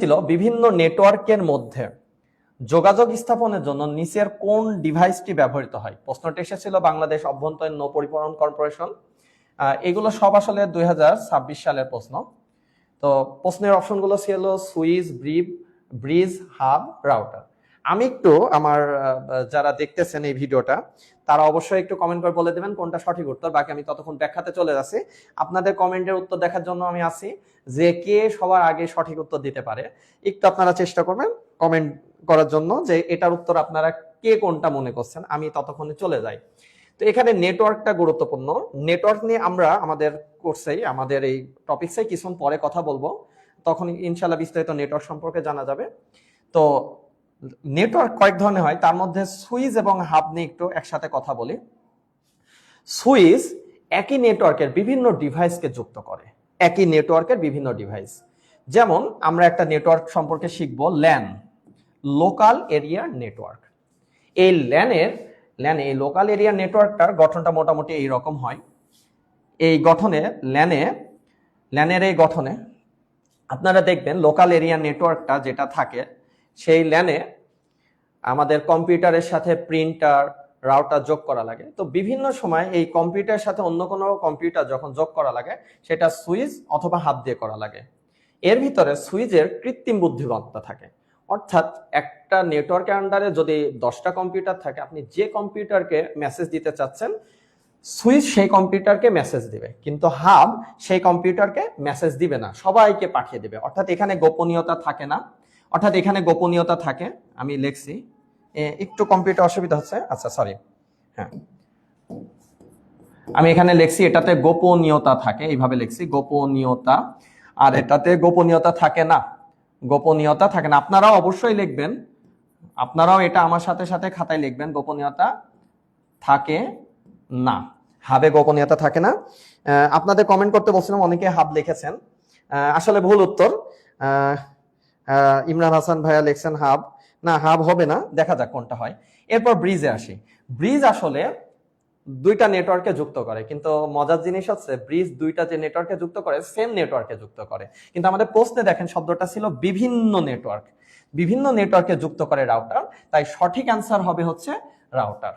ছিল বিভিন্ন নেটওয়ার্কের মধ্যে যোগাযোগ স্থাপনের জন্য নিচের কোন ডিভাইসটি ব্যবহৃত হয়। প্রশ্নটি এসেছিল বাংলাদেশ অভ্যন্তরীণ নৌ পরিবহন কর্পোরেশন। এগুলো সব আসলে 2026 সালের প্রশ্ন। তো প্রশ্নের অপশনগুলো ছিল সুইচ, ব্রিজ, হাব, রাউটার। আমি একটু আমার যারা দেখতেছেন এই ভিডিওটা তারা অবশ্যই একটু কমেন্ট করে বলে দেবেন কোনটা সঠিক উত্তর। বাকি আমি ততক্ষণ ব্যাখ্যাতে চলে যাচ্ছি। আপনাদের কমেন্টের উত্তর দেখার জন্য আমি আছি, যে কে সবার আগে সঠিক উত্তর দিতে পারে। একটু আপনারা চেষ্টা করবেন কমেন্ট করার জন্য যে এটার উত্তর আপনারা কে কোনটা মনে করছেন, আমি ততক্ষণে চলে যাই। তো এখানে নেটওয়ার্কটা গুরুত্বপূর্ণ। নেটওয়ার্ক নিয়ে আমরা আমাদের কোর্সেই, আমাদের এই টপিকসে কিছুক্ষণ পরে কথা বলবো, তখন ইনশাআল্লাহ বিস্তারিত নেটওয়ার্ক সম্পর্কে জানা যাবে। তো নেটওয়ার্ক কয়েক ধরনের হয়, তার মধ্যে সুইচ এবং হাব নিয়ে একটু একসাথে কথা বলি। সুইচ একই নেটওয়ার্কের বিভিন্ন ডিভাইসকে যুক্ত করে, একই নেটওয়ার্কের বিভিন্ন ডিভাইস। যেমন আমরা একটা নেটওয়ার্ক সম্পর্কে শিখবো, ল্যান, লোকাল এরিয়া নেটওয়ার্ক। এই ল্যানে এই লোকাল এরিয়া নেটওয়ার্কটার গঠনটা মোটামুটি এই রকম হয়। এই গঠনে ল্যানের এই গঠনে আপনারা দেখবেন লোকাল এরিয়া নেটওয়ার্কটা যেটা থাকে, সেই ল্যানে আমাদের কম্পিউটারের সাথে প্রিন্টার, রাউটার যোগ করা লাগে। তো বিভিন্ন সময় এই কম্পিউটারের সাথে অন্য কোনো কম্পিউটার যখন যোগ করা লাগে, সেটা সুইচ অথবা হাব দিয়ে করা লাগে। এর ভিতরে সুইচের কৃত্রিম বুদ্ধিমত্তা থাকে, অর্থাৎ একটা নেটওয়ার্কের আন্ডারে যদি 10টা কম্পিউটার থাকে, আপনি যে কম্পিউটারকে মেসেজ দিতে চাচ্ছেন, সুইচ সেই কম্পিউটারকে মেসেজ দিবে, কিন্তু হাব সেই কম্পিউটারকে মেসেজ দিবে না, সবাইকে পাঠিয়ে দিবে। অর্থাৎ এখানে গোপনীয়তা থাকে না, আমি লিখছি, একটু কম্পিউটার অসুবিধা হচ্ছে, আচ্ছা সরি, হ্যাঁ আমি এখানে লিখছি এটাতে গোপনীয়তা থাকে, এইভাবে লিখছি গোপনীয়তা, আর এটাতে গোপনীয়তা থাকে না, আপনারাও অবশ্যই লিখবেন, আপনারাও এটা আমার সাথে সাথে খাতায় লিখবেন, গোপনীয়তা থাকে না, হাবে গোপনীয়তা থাকে না। আপনাদের কমেন্ট করতে বলছিলাম, অনেকে হাব লিখেছেন, আসলে ভুল উত্তর। ইমরান হাসান ভাইয়া লিখছেন হাব, না হাব হবে না, দেখা যাক কোনটা হয়। এরপর ব্রিজে আসি। ব্রিজ আসলে দুইটা নেটওয়ার্কে যুক্ত করে, কিন্তু মজার জিনিস হচ্ছে ব্রিজ দুইটা যে নেটওয়ার্কে যুক্ত করে সেম নেটওয়ার্কে যুক্ত করে, কিন্তু আমাদের প্রশ্নে দেখেন শব্দটা ছিল বিভিন্ন নেটওয়ার্কে যুক্ত করে রাউটার, তাই সঠিক অ্যান্সার হবে হচ্ছে রাউটার।